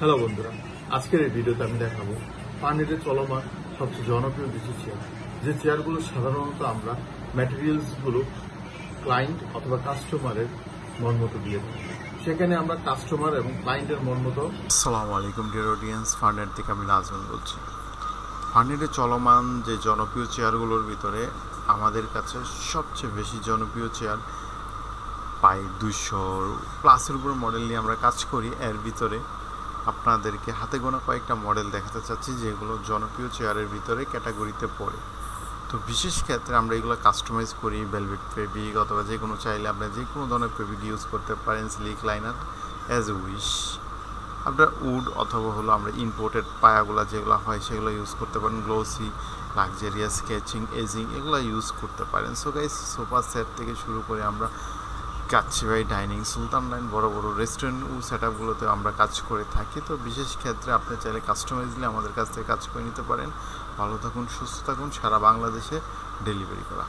Hello বন্ধুরা, আজকের এই ভিডিওতে আমি দেখাবো ফার্নিচারে চলমান সবচেয়ে জনপ্রিয় কিছু চেয়ার। যে চেয়ারগুলো সাধারণত আমরা ম্যাটেরিয়ালসগুলো ক্লায়েন্ট অথবা কাস্টমারের মন মতো দিয়ে থাকি। সেখানে আমরা কাস্টমার এবং ক্লায়েন্টের মন মতো। আসসালামু আলাইকুম ডিয়ার অডিয়েন্স, ফার্নিচার থেকে আমি নাজমুল বলছি। ফার্নিচারে চলমান যে জনপ্রিয় চেয়ারগুলোর ভিতরে আমাদের কাছে সবচেয়ে বেশি জনপ্রিয় চেয়ার প্রায় 200+ উপর মডেল নিয়ে আমরা কাজ করি। এর ভিতরে আপনাদেরকে হাতে গোনা কয়েকটা মডেল দেখাতে চাচ্ছি যেগুলো জনপ্রিয় চেয়ারের ভিতরে ক্যাটাগরিতে পড়ে। তো বিশেষ ক্ষেত্রে আমরা এগুলো কাস্টমাইজ করি ভেলভেট ফেব্রিক অথবা যে কোনো চাইলে আপনি যে কোনো ধরনের ফেব্রিক ইউজ করতে পারেন, slick liner as a wish. আপনার উড অথবা হলো আমরা ইম্পোর্টেড পায়াগুলো যেগুলো হয় সেগুলো ইউজ করতে পারেন, গ্লোসি, লাক্সারিয়াস, স্কেচিং, এজিং এগুলো ইউজ করতে পারেন। সো গাইস, সোফা সেট থেকে শুরু করে আমরা কাচ্চিবাই ডাইনিং, সুলতান লাইন, বড় বড় রেস্টুরেন্ট ও সেট আপগুলোতে আমরা কাজ করে থাকি। তো বিশেষ ক্ষেত্রে আপনি চাইলে কাস্টমাইজলি আমাদের কাছ থেকে কাজ করে নিতে পারেন। ভালো থাকুন, সুস্থ থাকুন, সারা বাংলাদেশে ডেলিভারি করা।